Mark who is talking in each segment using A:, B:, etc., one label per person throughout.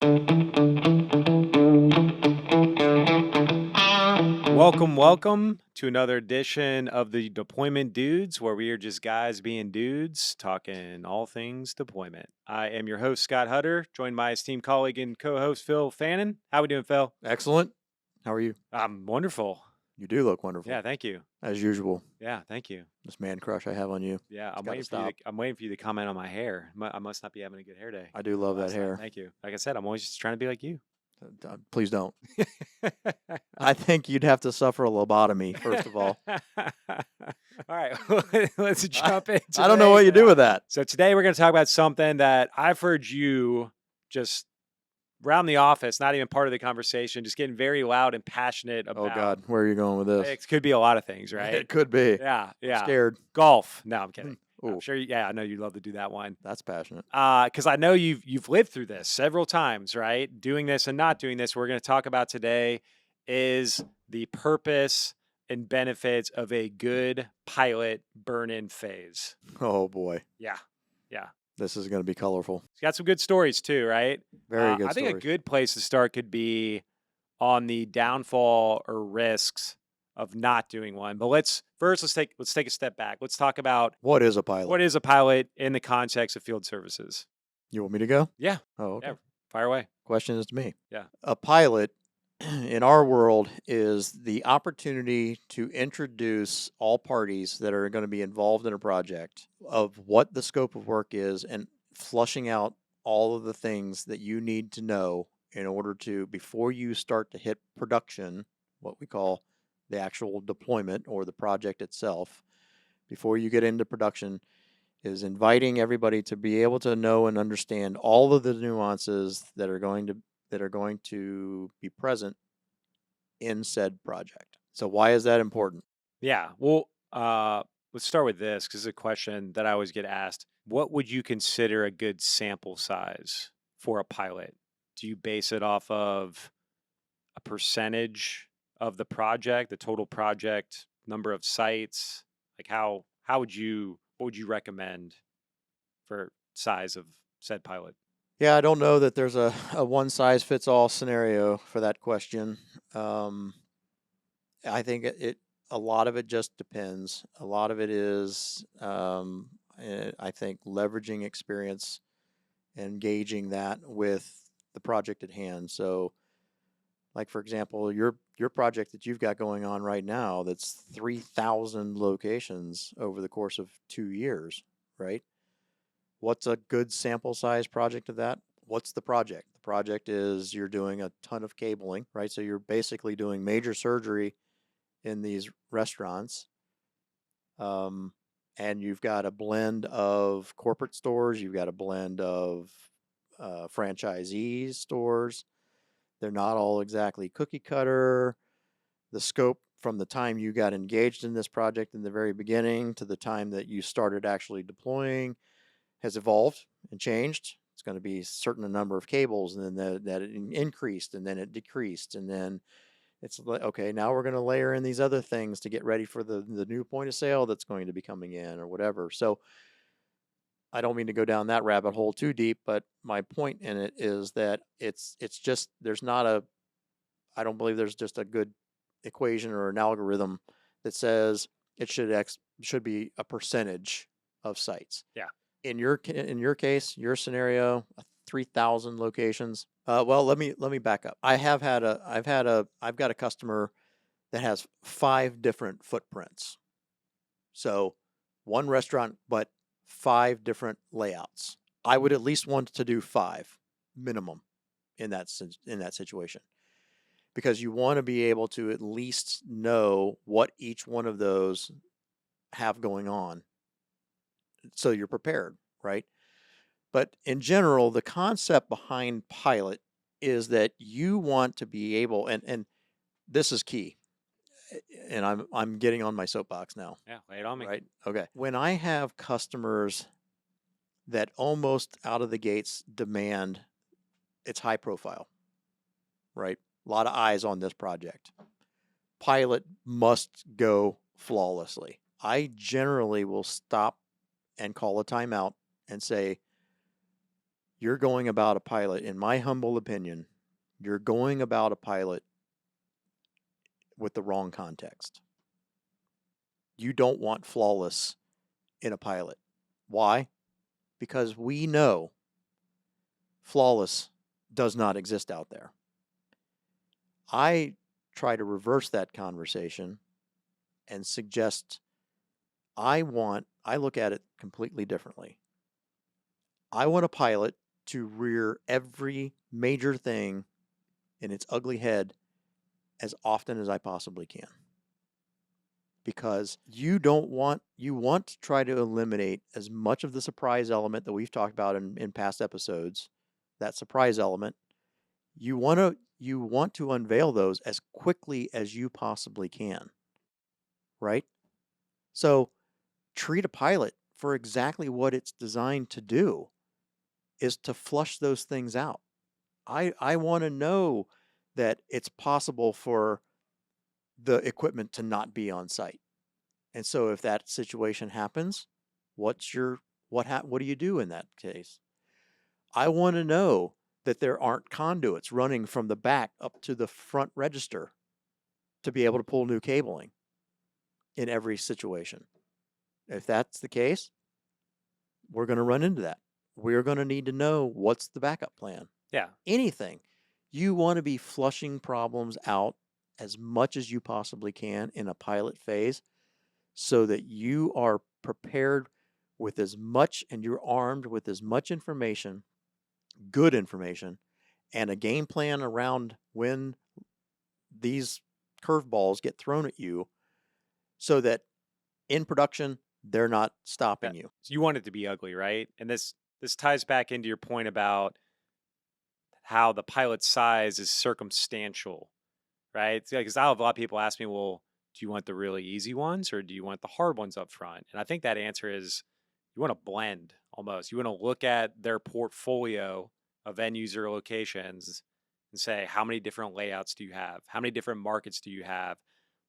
A: Welcome to another edition of the Deployment Dudes, where we are just guys being dudes, talking all things deployment. I am your host, Scott Hutter, joined by esteemed colleague and co-host, Phil Fannon. How we doing, Phil?
B: Excellent. How are you?
A: I'm wonderful.
B: You do look wonderful.
A: Yeah, thank you.
B: As usual.
A: Yeah, thank you.
B: This man crush I have on you.
A: Yeah, I'm
B: gotta
A: waiting for you. I'm waiting for you to comment on my hair. I must not be having a good hair day.
B: I do love that
A: Last time.
B: hair.
A: Thank you. Like I said, I'm always just trying to be like you.
B: Please don't. I think you'd have to suffer a lobotomy, first of all.
A: All right, let's jump into
B: I don't know what you do with that.
A: So today we're going to talk about something that I've heard you just around the office, not even part of the conversation, just getting very loud and passionate about.
B: Oh, God. Where are you going with this?
A: It could be a lot of things, right?
B: It could be.
A: Yeah.
B: I'm scared.
A: Golf. No, I'm kidding.
B: Ooh.
A: I'm sure. Yeah, I know you'd love to do that one.
B: That's passionate.
A: Because I know you've lived through this several times, right? Doing this and not doing this. We're going to talk about today is the purpose and benefits of a good pilot burn-in phase.
B: Oh, boy.
A: Yeah.
B: This is going to be colorful.
A: It's got some good stories too, right?
B: Very good
A: I think
B: stories.
A: a good place to start could be on the downfall or risks of not doing one. But let's take a step back. Let's talk about
B: What is a pilot?
A: what is a pilot in the context of field services.
B: You want me to go?
A: Yeah.
B: Oh, okay.
A: Yeah. Fire away.
B: Question is to me.
A: Yeah.
B: A pilot in our world is the opportunity to introduce all parties that are going to be involved in a project of what the scope of work is and flushing out all of the things that you need to know in order to, before you start to hit production, what we call the actual deployment or the project itself, before you get into production, is inviting everybody to be able to know and understand all of the nuances that are going to be present in said project. So why is that important?
A: Yeah. Well, let's start with this because it's a question that I always get asked. What would you consider a good sample size for a pilot? Do you base it off of a percentage of the project, the total project number of sites? Like what would you recommend for size of said pilot?
B: Yeah, I don't know that there's a one-size-fits-all scenario for that question. I think a lot of it just depends. A lot of it is, I think, leveraging experience and gauging that with the project at hand. So, like, for example, your project that you've got going on right now, that's 3,000 locations over the course of 2 years, right? What's a good sample size project of that? What's the project? The project is you're doing a ton of cabling, right? So you're basically doing major surgery in these restaurants. And you've got a blend of corporate stores, you've got a blend of franchisee stores. They're not all exactly cookie cutter. The scope from the time you got engaged in this project in the very beginning to the time that you started actually deploying has evolved and changed. It's going to be a certain number of cables, and then that it increased, and then it decreased, and then it's like, okay, now we're going to layer in these other things to get ready for the new point of sale that's going to be coming in or whatever. So I don't mean to go down that rabbit hole too deep, but my point in it is that it's just I don't believe there's just a good equation or an algorithm that says it should be a percentage of sites.
A: Yeah.
B: In your case, your scenario, 3,000 locations. Well, let me back up. I've got a customer that has 5 different footprints. So, one restaurant, but 5 different layouts. I would at least want to do 5 minimum in that situation, because you want to be able to at least know what each one of those have going on, so you're prepared, right? But in general, the concept behind pilot is that you want to be able, and this is key, and I'm getting on my soapbox now.
A: Yeah, lay it on me.
B: Right? Okay. When I have customers that almost out of the gates demand it's high profile, right? A lot of eyes on this project. Pilot must go flawlessly. I generally will stop and call a timeout and say, you're going about a pilot, in my humble opinion, you're going about a pilot with the wrong context. You don't want flawless in a pilot. Why? Because we know flawless does not exist out there. I try to reverse that conversation and suggest I look at it completely differently. I want a pilot to rear every major thing in its ugly head as often as I possibly can. Because you want to try to eliminate as much of the surprise element that we've talked about in past episodes. That surprise element, you want to unveil those as quickly as you possibly can, right? So treat a pilot for exactly what it's designed to do, is to flush those things out. I want to know that it's possible for the equipment to not be on site. And so if that situation happens, what do you do in that case? I want to know that there aren't conduits running from the back up to the front register to be able to pull new cabling in every situation. If that's the case, we're going to run into that. We're going to need to know what's the backup plan.
A: Yeah.
B: Anything. You want to be flushing problems out as much as you possibly can in a pilot phase so that you are prepared with as much and you're armed with as much information, good information, and a game plan around when these curveballs get thrown at you so that in production, they're not
A: Yeah.
B: stopping you.
A: So you want it to be ugly, right? And this ties back into your point about how the pilot size is circumstantial, right? Because I'll have a lot of people ask me, well, do you want the really easy ones or do you want the hard ones up front? And I think that answer is you want to blend almost. You want to look at their portfolio of end user locations and say, how many different layouts do you have? How many different markets do you have?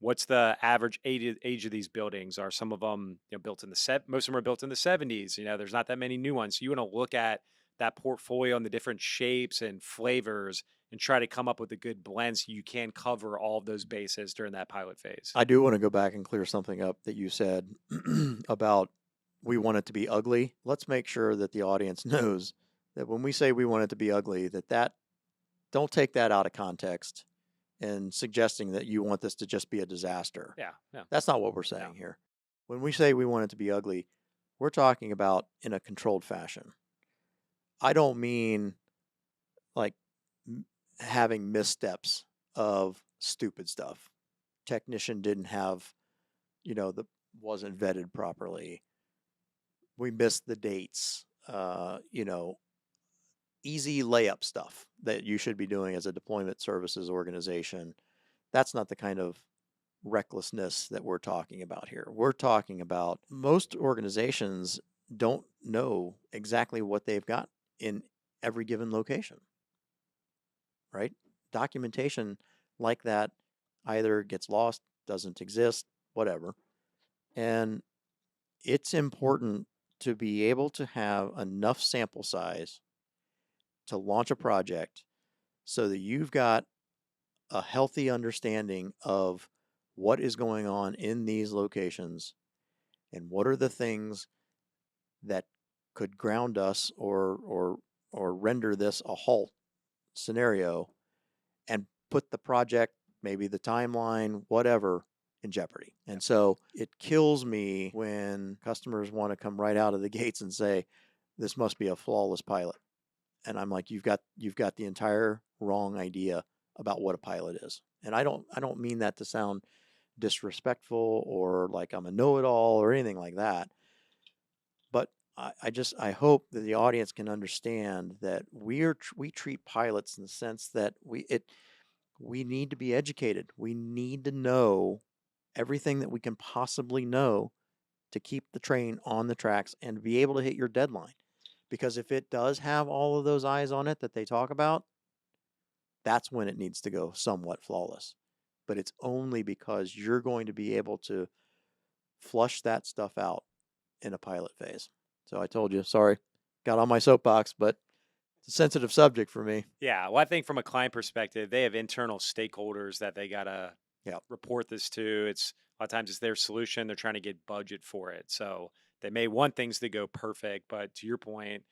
A: What's the average age of these buildings? Are some of them built in the most of them are built in the 70s? There's not that many new ones. So you want to look at that portfolio and the different shapes and flavors and try to come up with a good blend so you can cover all of those bases during that pilot phase.
B: I do want to go back and clear something up that you said about we want it to be ugly. Let's make sure that the audience knows that when we say we want it to be ugly, that don't take that out of context and suggesting that you want this to just be a disaster.
A: Yeah, yeah.
B: That's not what we're saying here. When we say we want it to be ugly, we're talking about in a controlled fashion. I don't mean like having missteps of stupid stuff. Technician didn't have, the wasn't vetted properly. We missed the dates. Easy layup stuff that you should be doing as a deployment services organization. That's not the kind of recklessness that we're talking about here. We're talking about most organizations don't know exactly what they've got in every given location, right? Documentation like that either gets lost, doesn't exist, whatever. And it's important to be able to have enough sample size to launch a project so that you've got a healthy understanding of what is going on in these locations and what are the things that could ground us or render this a halt scenario and put the project, maybe the timeline, whatever, in jeopardy. And so it kills me when customers want to come right out of the gates and say, this must be a flawless pilot. And I'm like, you've got the entire wrong idea about what a pilot is. And I don't mean that to sound disrespectful or like I'm a know-it-all or anything like that. But I hope that the audience can understand that we treat pilots in the sense that we need to be educated. We need to know everything that we can possibly know to keep the train on the tracks and be able to hit your deadline. Because if it does have all of those eyes on it that they talk about, that's when it needs to go somewhat flawless. But it's only because you're going to be able to flush that stuff out in a pilot phase. So I told you, sorry, got on my soapbox, but It's a sensitive subject for me.
A: Yeah, well, I think from a client perspective, they have internal stakeholders that they gotta
B: Yeah.
A: report this to. It's a lot of times it's their solution. They're trying to get budget for it, so they may want things to go perfect. But to your point,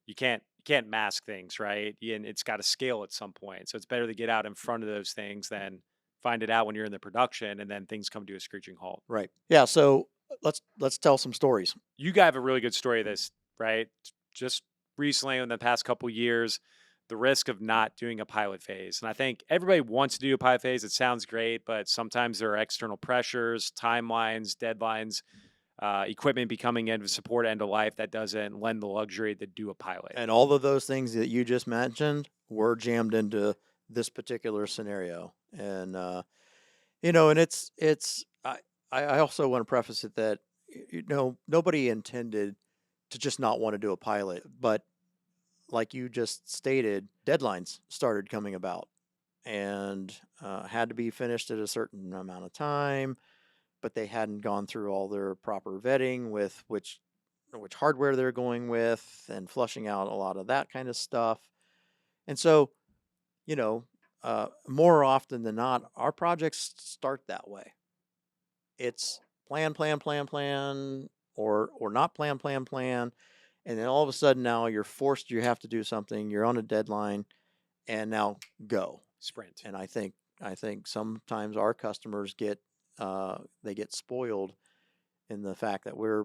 A: you can't mask things, right? And it's got to scale at some point. So it's better to get out in front of those things than find it out when you're in the production and then things come to a screeching halt.
B: Right. Yeah. So let's tell some stories.
A: You guys have a really good story of this, right? Just recently in the past couple years, the risk of not doing a pilot phase. And I think everybody wants to do a pilot phase. It sounds great, but sometimes there are external pressures, timelines, deadlines, equipment becoming end of support, end of life that doesn't lend the luxury to do a pilot.
B: And all of those things that you just mentioned were jammed into this particular scenario. And and I also want to preface it that nobody intended to just not want to do a pilot, but like you just stated, deadlines started coming about and had to be finished at a certain amount of time, but they hadn't gone through all their proper vetting with which hardware they're going with and flushing out a lot of that kind of stuff. And so, you know, more often than not, our projects start that way. It's plan, plan, plan, plan, or not plan, plan, plan, and then all of a sudden now you're forced. You have to do something. You're on a deadline, and now go.
A: Sprint.
B: And I think sometimes our customers they get spoiled in the fact that we're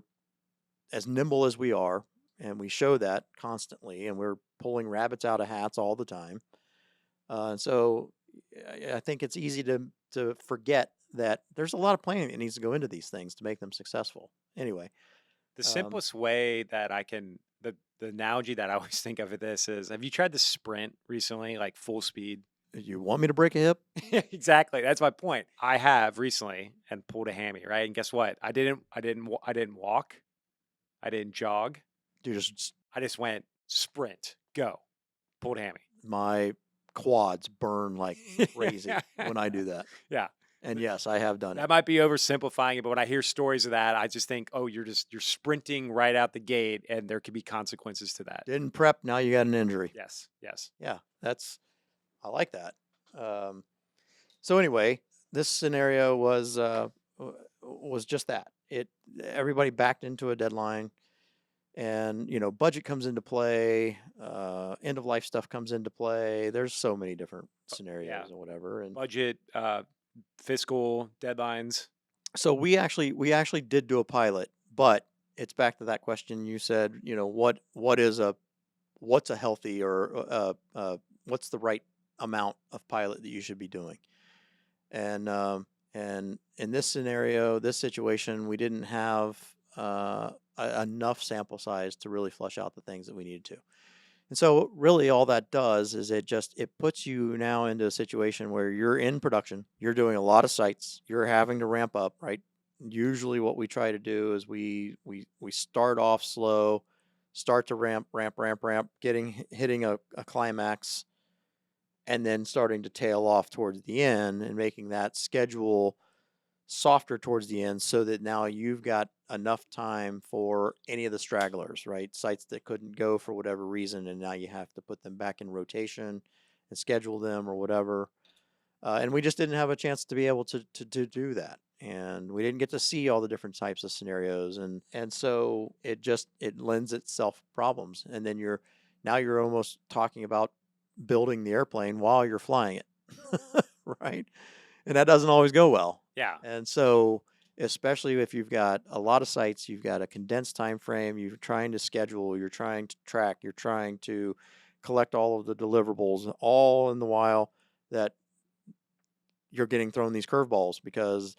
B: as nimble as we are, and we show that constantly, and we're pulling rabbits out of hats all the time. And so I think it's easy to forget that there's a lot of planning that needs to go into these things to make them successful. Anyway,
A: The
B: um,
A: simplest way that the analogy that I always think of this is, have you tried to sprint recently, like full speed?
B: you want me to break a hip?
A: Exactly. That's my point. I have recently and pulled a hammy, right? And guess what? I didn't walk. I didn't jog.
B: You just
A: I just went sprint, go, pulled a hammy.
B: my quads burn like crazy when I do that.
A: Yeah.
B: And yes, I have done it.
A: That might be oversimplifying it, but when I hear stories of that, I just think, oh, you're sprinting right out the gate, and there could be consequences to that.
B: Didn't prep, now you got an injury.
A: Yes, yes.
B: Yeah, I like that. Um, so anyway, this scenario was just that. Everybody backed into a deadline, and budget comes into play. End of life stuff comes into play. There's so many different
A: Yeah,
B: scenarios or whatever, and
A: budget, fiscal deadlines.
B: so we actually did do a pilot, but it's back to that question you said. What's a healthy or what's the right amount of pilot that you should be doing? And in this scenario, this situation, we didn't have enough sample size to really flush out the things that we needed to. And so really all that does is it puts you now into a situation where you're in production, you're doing a lot of sites, you're having to ramp up, right? Usually what we try to do is we start off slow, start to ramp, hitting a climax, and then starting to tail off towards the end and making that schedule softer towards the end so that now you've got enough time for any of the stragglers, right? Sites that couldn't go for whatever reason, and now you have to put them back in rotation and schedule them or whatever. And we just didn't have a chance to be able to do that. And we didn't get to see all the different types of scenarios. And so it lends itself problems. And then you're almost talking about building the airplane while you're flying it. Right? And that doesn't always go well.
A: Yeah.
B: And so, especially if you've got a lot of sites, you've got a condensed time frame, you're trying to schedule, you're trying to track, you're trying to collect all of the deliverables, all in the while that you're getting thrown these curveballs because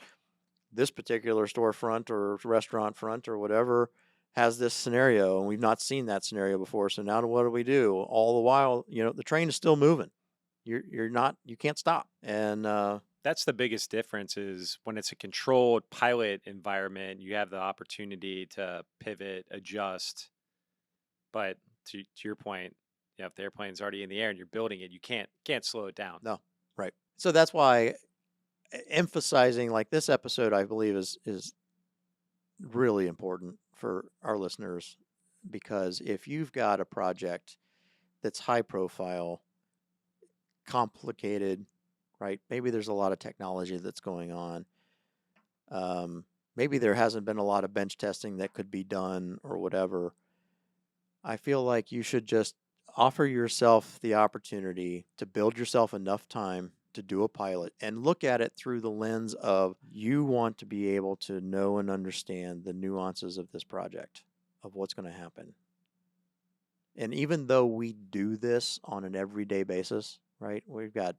B: this particular storefront or restaurant front or whatever has this scenario, and we've not seen that scenario before. So now what do we do? All the while, the train is still moving. You can't stop. And
A: That's the biggest difference is when it's a controlled pilot environment, you have the opportunity to pivot, adjust. But to your point, if the airplane's already in the air and you're building it, you can't slow it down.
B: no, right. So that's why emphasizing like this episode, I believe, is really important for our listeners, because if you've got a project that's high profile, complicated, right? Maybe there's a lot of technology that's going on. Maybe there hasn't been a lot of bench testing that could be done or whatever. I feel like you should just offer yourself the opportunity to build yourself enough time to do a pilot and look at it through the lens of you want to be able to know and understand the nuances of this project, of what's going to happen. And even though we do this on an everyday basis, right? We've got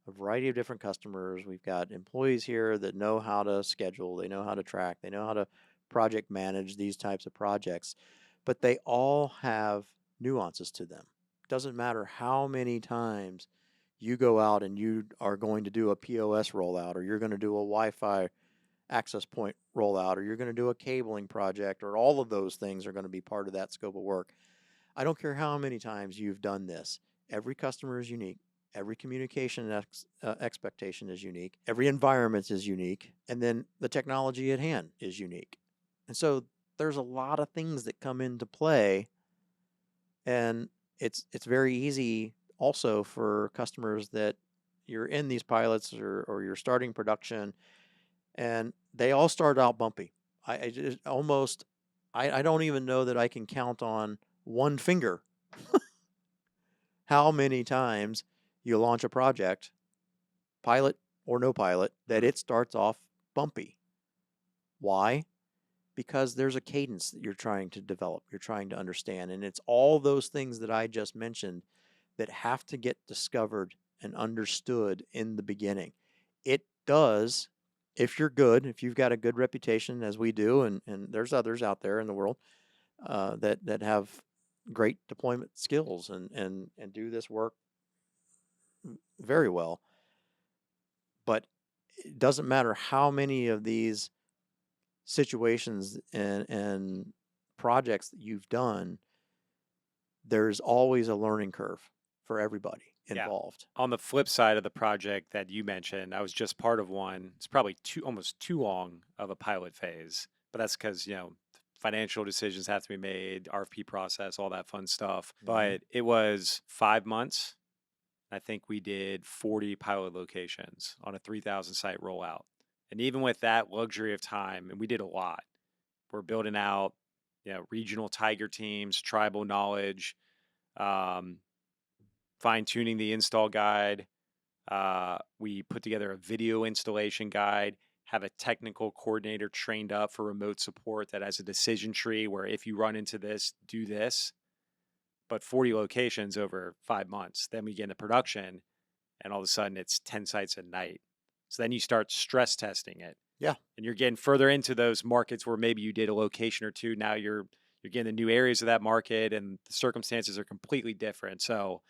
B: a variety of different customers. We've got employees here that know how to schedule, they know how to track, they know how to project manage these types of projects, but they all have nuances to them. Doesn't matter how many times you go out and you are going to do a POS rollout, or you're going to do a Wi-Fi access point rollout, or you're going to do a cabling project, or all of those things are going to be part of that scope of work. I don't care how many times you've done this. Every customer is unique. Every communication expectation is unique. Every environment is unique. And then the technology at hand is unique. And so there's a lot of things that come into play. And it's very easy also for customers that you're in these pilots, or you're starting production, and they all start out bumpy. I just almost, I don't even know that I can count on one finger how many times you launch a project, pilot or no pilot, that it starts off bumpy. Why? Because there's a cadence that you're trying to develop, you're trying to understand. And it's all those things that I just mentioned that have to get discovered and understood in the beginning. It does, if you're good, if you've got a good reputation, as we do, and there's others out there in the world that have great deployment skills and do this work very well. But it doesn't matter how many of these situations and projects that you've done, there's always a learning curve for everybody
A: Yeah.
B: involved.
A: On the flip side of the project that you mentioned, I was just part of one. It's probably almost too long of a pilot phase, but that's because, financial decisions have to be made, RFP process, all that fun stuff.
B: Mm-hmm.
A: But it was 5 months. I think we did 40 pilot locations on a 3,000 site rollout. And even with that luxury of time, and we did a lot, we're building out, regional tiger teams, tribal knowledge, um, fine tuning the install guide. We put together a video installation guide, have a technical coordinator trained up for remote support that has a decision tree where if you run into this, do this. But 40 locations over 5 months. Then we get into production, and all of a sudden it's 10 sites a night. So then you start stress testing it.
B: Yeah.
A: And you're getting further into those markets where maybe you did a location or two. Now you're getting the new areas of that market, and the circumstances are completely different. So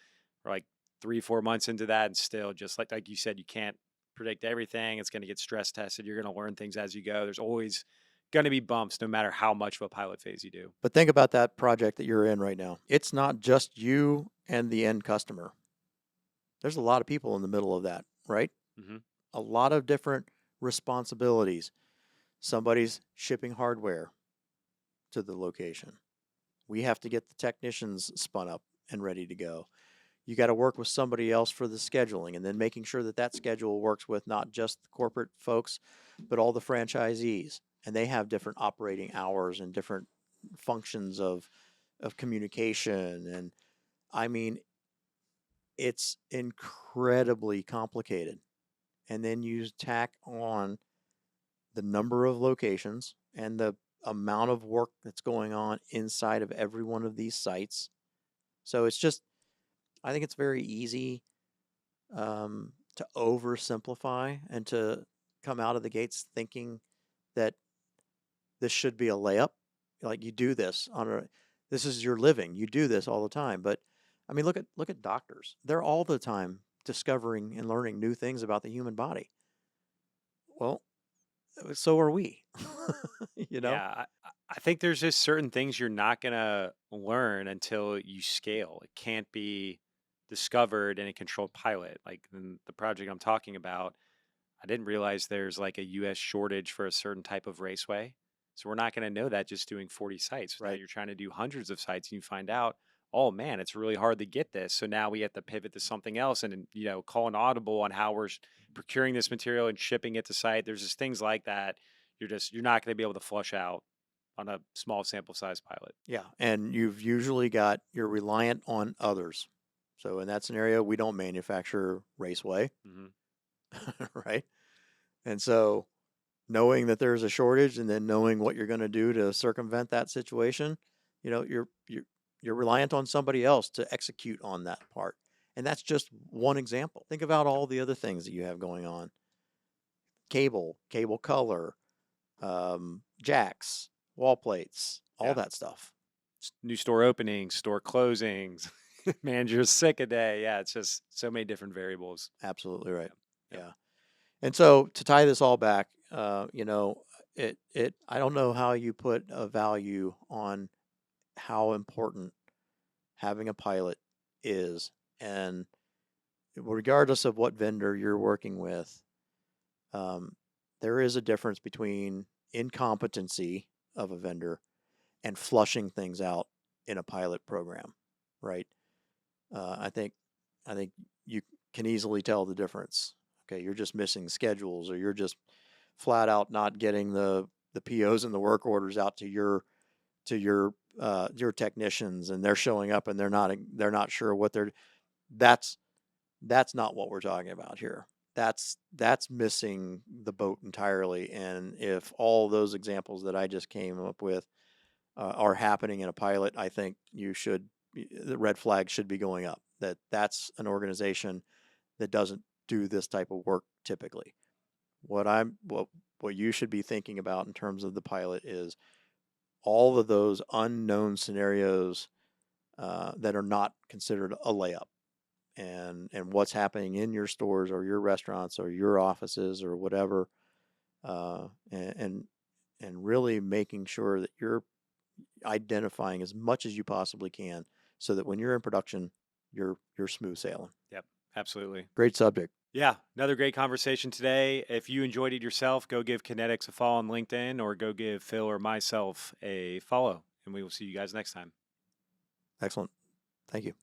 A: we're like 3-4 months into that, and still, just like you said, you can't predict everything. It's going to get stress tested. You're going to learn things as you go. There's always going to be bumps no matter how much of a pilot phase you do.
B: But think about that project that you're in right now. It's not just you and the end customer. There's a lot of people in the middle of that, right?
A: Mm-hmm.
B: A lot of different responsibilities. Somebody's shipping hardware to the location. We have to get the technicians spun up and ready to go. You got to work with somebody else for the scheduling, and then making sure that that schedule works with not just the corporate folks, but all the franchisees. And they have different operating hours and different functions of communication. And I mean, it's incredibly complicated. And then you tack on the number of locations and the amount of work that's going on inside of every one of these sites. So it's just, I think it's very easy to oversimplify and to come out of the gates thinking that this should be a layup. Like, you do this on a, this is your living. You do this all the time. But I mean, look at doctors. They're all the time discovering and learning new things about the human body. Well, so are we. you know?
A: Yeah, I think there's just certain things you're not going to learn until you scale. It can't be discovered in a controlled pilot. Like in the project I'm talking about, I didn't realize there's like a US shortage for a certain type of raceway. So we're not going to know that just doing 40 sites. Now
B: Right.
A: you're trying to do hundreds of sites and you find out, oh man, it's really hard to get this. So now we have to pivot to something else and, call an audible on how we're procuring this material and shipping it to site. There's just things like that. You're not going to be able to flush out on a small sample size pilot.
B: Yeah, and you're reliant on others. So in that scenario, we don't manufacture Raceway,
A: Hmm.
B: right? And so knowing that there's a shortage and then knowing what you're going to do to circumvent that situation, you're reliant on somebody else to execute on that part. And that's just one example. Think about all the other things that you have going on. Cable color, jacks, wall plates, all
A: Yeah.
B: that stuff.
A: New store openings, store closings, manager's sick a day. Yeah. It's just so many different variables.
B: Absolutely right.
A: Yep.
B: Yeah. And so to tie this all back, I don't know how you put a value on how important having a pilot is. And regardless of what vendor you're working with, um, there is a difference between incompetency of a vendor and flushing things out in a pilot program, right? I think you can easily tell the difference. Okay, you're just missing schedules, or you're just flat out not getting the POs and the work orders out to your technicians, and they're showing up and they're not sure what they're. That's that's not what we're talking about here. That's missing the boat entirely. And if all those examples that I just came up with are happening in a pilot, I think the red flag should be going up. That's an organization that doesn't do this type of work typically. What you should be thinking about in terms of the pilot is all of those unknown scenarios that are not considered a layup, and what's happening in your stores or your restaurants or your offices or whatever, uh, and and and really making sure that you're identifying as much as you possibly can, so that when you're in production, you're smooth sailing.
A: Yep. Absolutely.
B: Great subject.
A: Yeah, another great conversation today. If you enjoyed it yourself, go give Kinettix a follow on LinkedIn or go give Phil or myself a follow, and we will see you guys next time.
B: Excellent. Thank you.